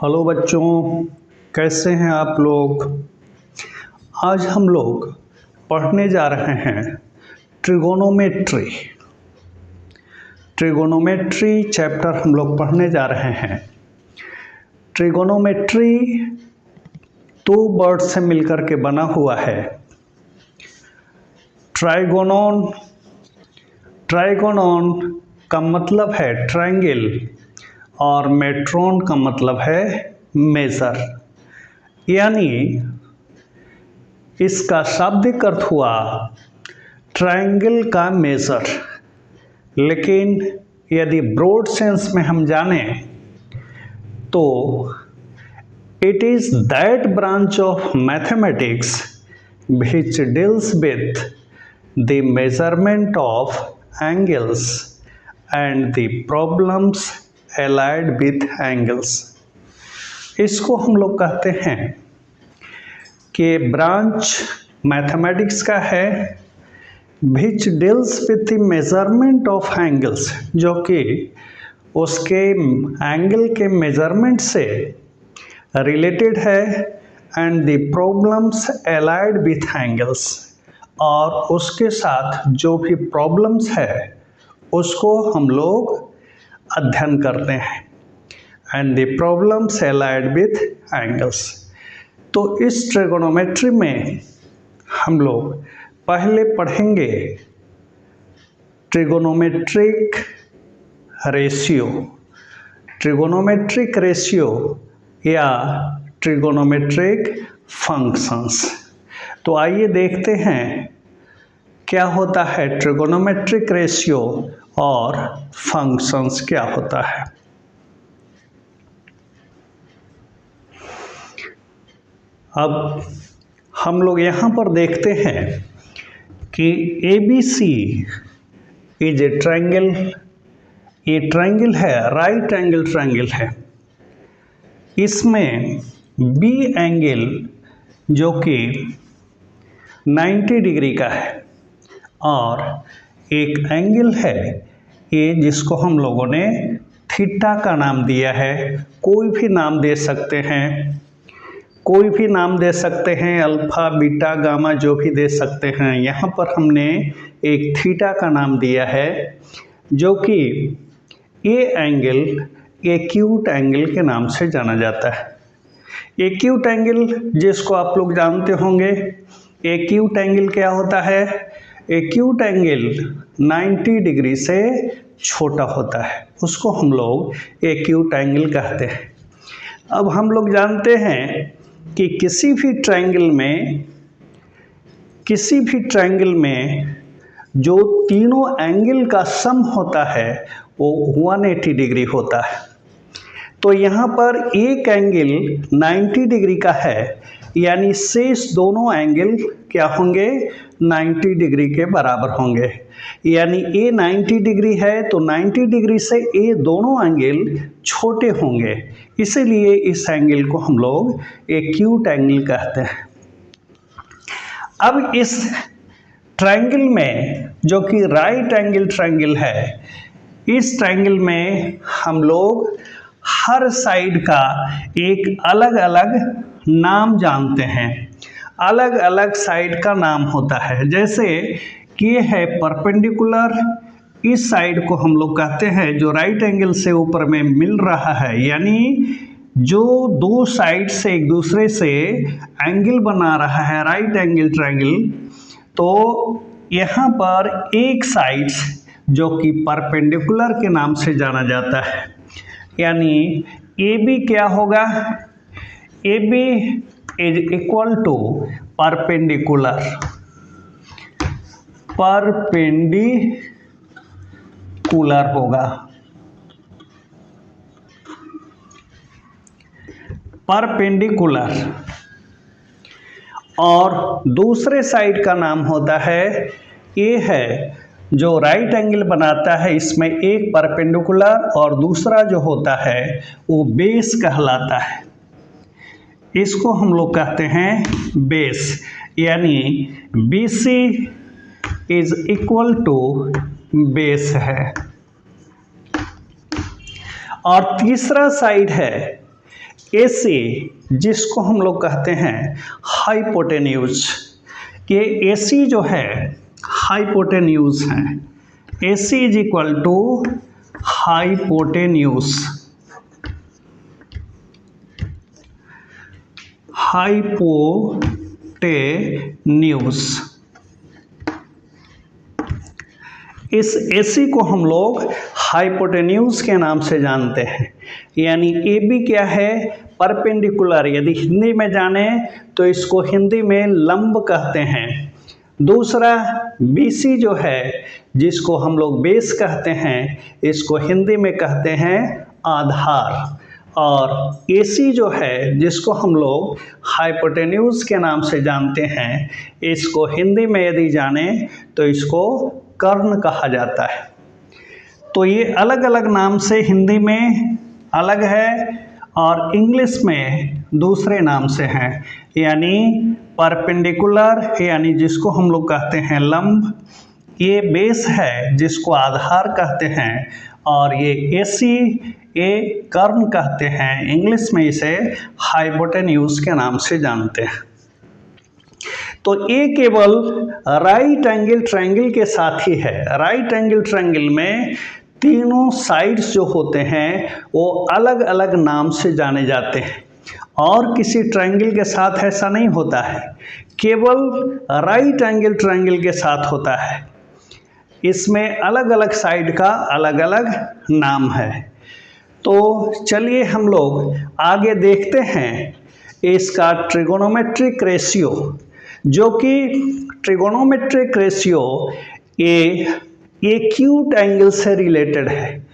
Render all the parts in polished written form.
Hello बच्चों, कैसे हैं आप लोग। आज हम लोग पढ़ने जा रहे हैं ट्रिगोनोमेट्री। ट्रिगोनोमेट्री चैप्टर हम लोग पढ़ने जा रहे हैं। ट्रिगोनोमेट्री दो वर्ड से मिलकर के बना हुआ है। ट्राइगोनोन, ट्राइगोनोन का मतलब है ट्रायंगल और मेट्रोन का मतलब है मेजर, यानी इसका शाब्दिक अर्थ हुआ ट्रायंगल का मेजर। लेकिन यदि ब्रॉड सेंस में हम जाने तो it is that branch of mathematics which deals with the measurement of angles and the problems allied with angles। इसको हम लोग कहते हैं कि ब्रांच मैथमेटिक्स का है which deals with the measurement of angles, जो कि उसके एंगल के मेजरमेंट से रिलेटेड है, and the problems allied with angles, और उसके साथ जो भी प्रॉब्लम्स है उसको हम लोग अध्ययन करते हैं, and the problems allied with angles. तो इस ट्रिगोनोमेट्री में हम लोग पहले पढ़ेंगे ट्रिगोनोमेट्रिक रेशियो, ट्रिगोनोमेट्रिक रेशियो या ट्रिगोनोमेट्रिक फंक्शंस। तो आइए देखते हैं क्या होता है ट्रिगोनोमेट्रिक रेशियो और फंक्शंस क्या होता है। अब हम लोग यहाँ पर देखते हैं कि ABC इज ए ट्रायंगल, ये ट्रायंगल है, राइट एंगल ट्रायंगल है। इसमें B एंगल जो कि 90 डिग्री का है और एक एंगल है ये जिसको हम लोगों ने थीटा का नाम दिया है। कोई भी नाम दे सकते हैं, कोई भी नाम दे सकते हैं, अल्फा बीटा गामा जो भी दे सकते हैं। यहाँ पर हमने एक थीटा का नाम दिया है जो कि ये एंगल एक्यूट एंगल के नाम से जाना जाता है। एक्यूट एंगल जिसको आप लोग जानते होंगे, एक्यूट एंगल क्या होता है। एक्यूट एंगल 90 डिग्री से छोटा होता है, उसको हम लोग एक्यूट एंगल कहते हैं। अब हम लोग जानते हैं कि किसी भी ट्रायंगल में जो तीनों एंगल का सम होता है वो 180 डिग्री होता है। तो यहाँ पर एक एंगल 90 डिग्री का है, यानी शेष दोनों एंगल क्या होंगे, 90 डिग्री के बराबर होंगे। यानी ए 90 डिग्री है तो 90 डिग्री से ये दोनों एंगल छोटे होंगे, इसीलिए इस एंगल को हम लोग एक्यूट एंगल कहते हैं। अब इस ट्रायंगल में जो कि राइट एंगल ट्रायंगल है, इस ट्रायंगल में हम लोग हर साइड का एक अलग अलग नाम जानते हैं, अलग अलग साइड का नाम होता है। जैसे कि ये है परपेंडिकुलर, इस साइड को हम लोग कहते हैं जो राइट एंगल से ऊपर में मिल रहा है, यानी जो दो साइड से एक दूसरे से एंगल बना रहा है, राइट एंगल ट्रायंगल। तो यहाँ पर एक साइड जो कि परपेंडिकुलर के नाम से जाना जाता है, यानी AB क्या होगा, AB is equal to perpendicular, perpendicular होगा, परपेंडिकुलर। और दूसरे साइड का नाम होता है, ये है जो राइट एंगल बनाता है, इसमें एक परपेंडिकुलर और दूसरा जो होता है वो बेस कहलाता है। इसको हम लोग कहते हैं बेस, यानी BC is equal to base है। और तीसरा साइड है AC जिसको हम लोग कहते हैं हाइपोटेन्यूज, ये AC जो है हाइपोटेन्यूज है। AC is equal to hypotenuse. Hypotenuse, इस AC को हम लोग हाइपोटेन्यूज के नाम से जानते हैं। यानी AB क्या है? परपेंडिकुलर। यदि हिंदी में जाने तो इसको हिंदी में लंब कहते हैं। दूसरा BC जो है जिसको हम लोग बेस कहते हैं, इसको हिंदी में कहते हैं आधार। और AC जो है जिसको हम लोग हाइपोटेन्यूज के नाम से जानते हैं, इसको हिंदी में यदि जाने तो इसको कर्ण कहा जाता है। तो ये अलग अलग नाम से हिंदी में अलग है और इंग्लिश में दूसरे नाम से हैं। यानी परपेंडिकुलर यानी जिसको हम लोग कहते हैं लंब, ये बेस है जिसको आधार कहते हैं, और ये AC ये कर्ण कहते हैं। इंग्लिश में इसे हाइपोटेन्यूज के नाम से जानते हैं। तो ये केवल राइट एंगल ट्रायंगल के साथ ही है। राइट एंगल ट्रायंगल में तीनों साइड्स जो होते हैं वो अलग अलग नाम से जाने जाते हैं, और किसी ट्रायंगल के साथ ऐसा नहीं होता है, केवल राइट एंगल ट्रायंगल के साथ होता है। इसमें अलग अलग साइड का अलग अलग नाम है। तो चलिए हम लोग आगे देखते हैं इसका ट्रिगोनोमेट्रिक रेशियो, जो कि ट्रिगोनोमेट्रिक रेशियो ये एक्यूट एंगल से रिलेटेड है।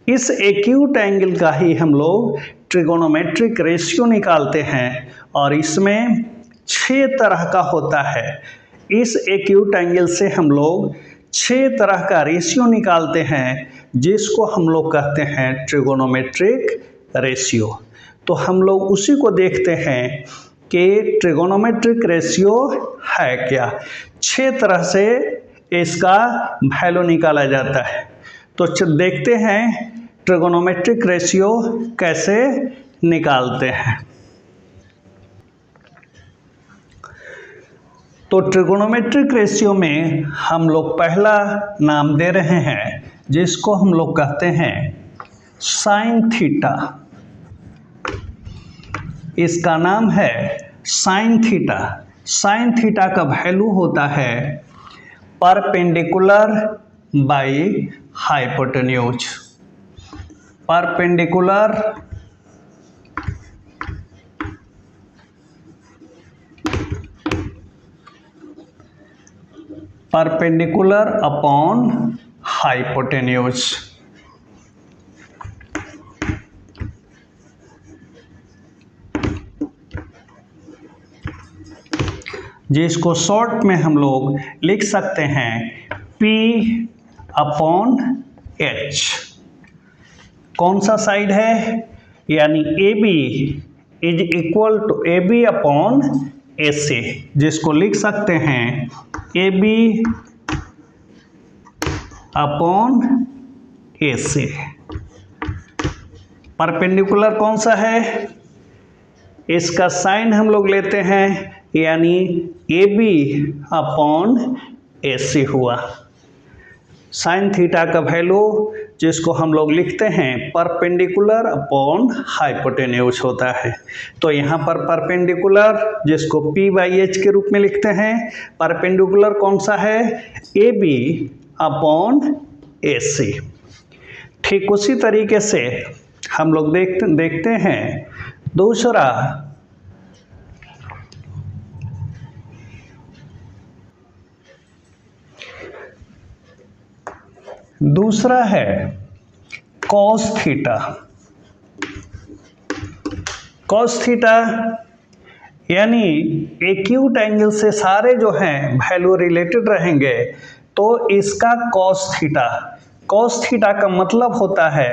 इस एक्यूट एंगल का ही हम लोग ट्रिगोनोमेट्रिक रेशियो निकालते हैं, और इसमें 6 तरह का होता है। इस एक्यूट एंगल से हम लोग 6 तरह का रेशियो निकालते हैं, जिसको हम लोग कहते हैं ट्रिगोनोमेट्रिक रेशियो। तो हम लोग उसी को देखते हैं कि ट्रिगोनोमेट्रिक रेशियो है क्या। 6 तरह से इसका वैल्यू निकाला जाता है। तो देखते हैं ट्रिगोनोमेट्रिक रेशियो कैसे निकालते हैं। तो ट्रिगोनोमेट्रिक रेशियो में हम लोग पहला नाम दे रहे हैं जिसको हम लोग कहते हैं साइन थीटा। इसका नाम है साइन थीटा। साइन थीटा का वैल्यू होता है perpendicular by hypotenuse. Perpendicular perpendicular upon hypotenuse. जिसको शॉर्ट में हम लोग लिख सकते हैं P अपॉन H। कौन सा साइड है? यानी AB is equal to AB upon AC, जिसको लिख सकते हैं AB अपॉन AC। परपेंडिकुलर कौन सा है? इसका साइन हम लोग लेते हैं, यानी AB अपॉन AC हुआ। साइन थीटा का वैल्यू जिसको हम लोग लिखते हैं परपेंडिकुलर अपॉन हाइपोटेन्यूज होता है। तो यहाँ पर परपेंडिकुलर जिसको P बाई H के रूप में लिखते हैं, परपेंडिकुलर कौन सा है? AB upon AC। ठीक उसी तरीके से हम लोग देखते हैं दूसरा है कॉस थीटा। कॉस थीटा यानी एक्यूट एंगल से सारे जो हैं वैल्यू रिलेटेड रहेंगे, तो इसका कॉस थीटा। कॉस थीटा का मतलब होता है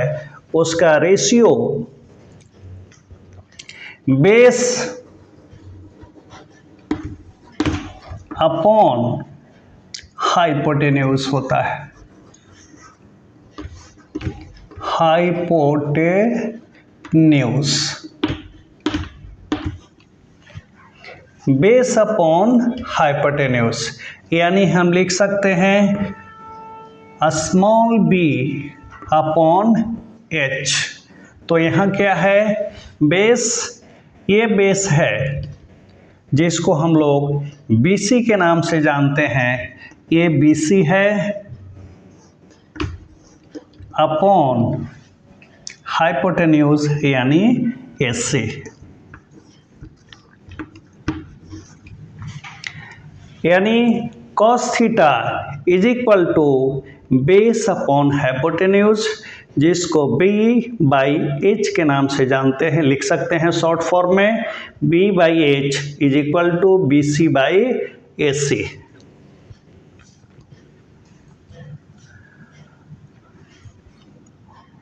उसका रेशियो बेस अपॉन हाइपोटेन्यूज होता है। हाइपोटेन्यूज बेस अपॉन हाइपोटेन्यूज, यानी हम लिख सकते हैं स्मॉल बी अपॉन एच। तो यहाँ क्या है, बेस, ये बेस है जिसको हम लोग BC के नाम से जानते हैं, ये BC है अपॉन हाइपोटेन्यूज यानी AC। यानी cos theta is equal to base upon hypotenuse, जिसको B/H के नाम से जानते हैं, लिख सकते हैं शॉर्ट फॉर्म में B/H is equal to BC/AC।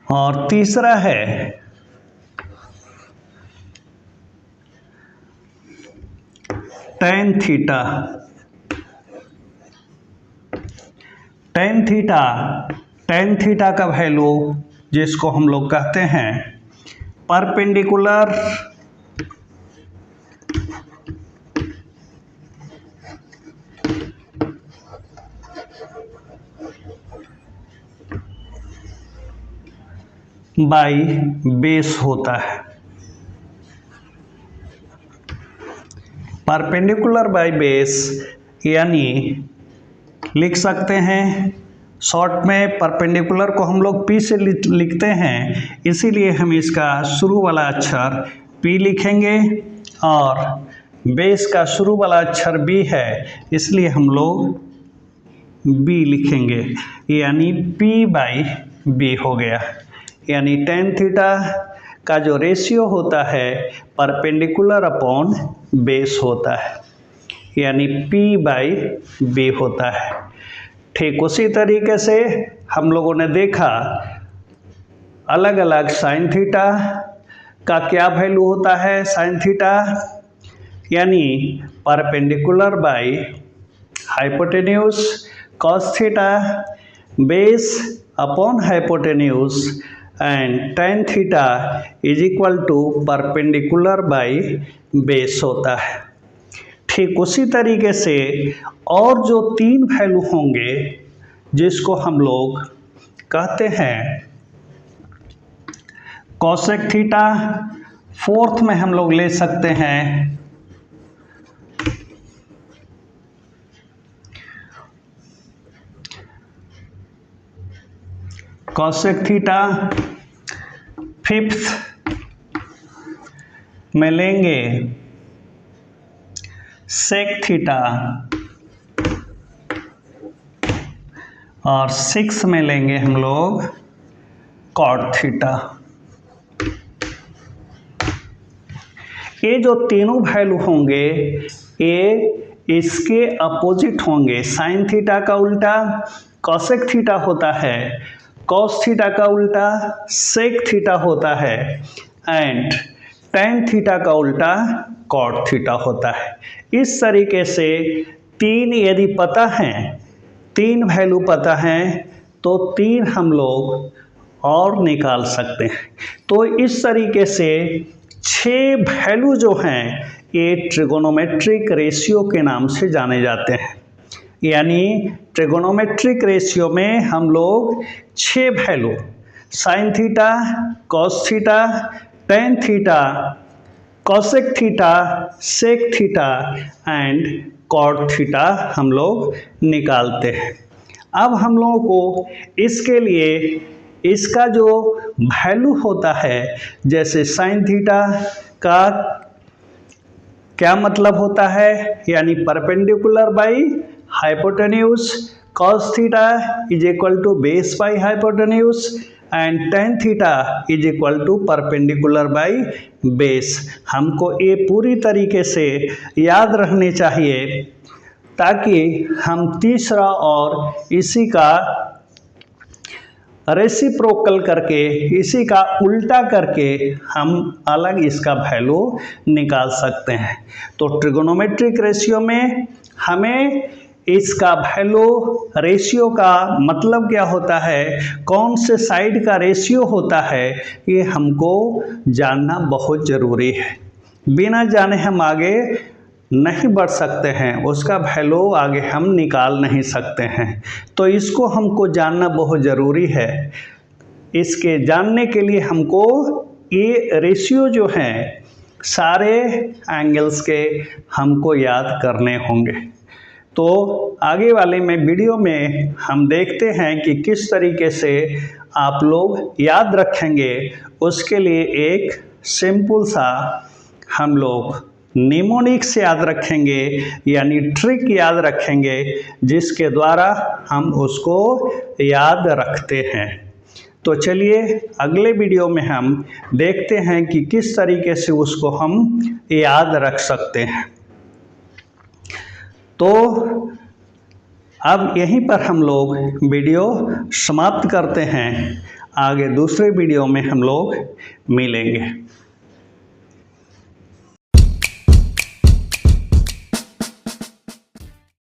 और तीसरा है tan थीटा। tan थीटा का वैल्यू जिसको हम लोग कहते हैं परपेंडिकुलर बाई बेस होता है। परपेंडिकुलर बाई बेस यानी लिख सकते हैं शॉर्ट में, परपेंडिकुलर को हम लोग P से लिखते हैं, इसीलिए हम इसका शुरू वाला अक्षर P लिखेंगे और बेस का शुरू वाला अक्षर B है, इसलिए हम लोग B लिखेंगे, यानी P/B हो गया। यानी tan थीटा का जो रेशियो होता है परपेंडिकुलर अपॉन बेस होता है, यानी P/B होता है। ठीक उसी तरीके से हम लोगों ने देखा अलग अलग साइन थीटा का क्या वैल्यू होता है। साइन थीटा यानी perpendicular by hypotenuse, cos theta base upon hypotenuse and tan theta is equal to perpendicular by base होता है। ठीक उसी तरीके से और जो तीन वैल्यू होंगे जिसको हम लोग कहते हैं कोसेक थीटा, फोर्थ में हम लोग ले सकते हैं कोसेक थीटा, फिफ्थ में लेंगे सेक थीटा और सिक्स में लेंगे हम लोग कॉट थीटा। ये जो तीनों वैल्यू होंगे ये इसके अपोजिट होंगे। साइन थीटा का उल्टा कोसेक थीटा होता है, कॉस थीटा का उल्टा सेक थीटा होता है एंड tan थीटा का उल्टा कॉट थीटा होता है। इस तरीके से तीन यदि पता है, तीन वैल्यू पता है तो तीन हम लोग और निकाल सकते हैं। तो इस तरीके से 6 वैल्यू जो हैं ये ट्रिगोनोमेट्रिक रेशियो के नाम से जाने जाते हैं। यानी ट्रिगोनोमेट्रिक रेशियो में हम लोग 6 value sine theta, cos theta, tan theta, cosec theta, sec theta and cot theta हम लोग निकालते हैं। अब हम लोगों को इसके लिए इसका जो वैल्यू होता है, जैसे साइन थीटा का क्या मतलब होता है, यानी perpendicular by hypotenuse, cos theta is equal to base by hypotenuse and tan theta is equal to perpendicular by base. हमको ये पूरी तरीके से याद रखने चाहिए ताकि हम तीसरा और इसी का रेसिप्रोकल करके, इसी का उल्टा करके हम अलग इसका वैल्यू निकाल सकते हैं। तो ट्रिगोनोमेट्रिक रेशियो में हमें इसका वैल्यू, रेशियो का मतलब क्या होता है, कौन से साइड का रेशियो होता है, ये हमको जानना बहुत ज़रूरी है। बिना जाने हम आगे नहीं बढ़ सकते हैं, उसका वैल्यू आगे हम निकाल नहीं सकते हैं। तो इसको हमको जानना बहुत ज़रूरी है। इसके जानने के लिए हमको ये रेशियो जो हैं सारे एंगल्स के हमको याद करने होंगे। तो आगे वाले में वीडियो में हम देखते हैं कि किस तरीके से आप लोग याद रखेंगे। उसके लिए एक सिंपल सा हम लोग निमोनिक्स याद रखेंगे, यानी ट्रिक याद रखेंगे, जिसके द्वारा हम उसको याद रखते हैं। तो चलिए अगले वीडियो में हम देखते हैं कि किस तरीके से उसको हम याद रख सकते हैं। तो अब यहीं पर हम लोग वीडियो समाप्त करते हैं। आगे दूसरे वीडियो में हम लोग मिलेंगे।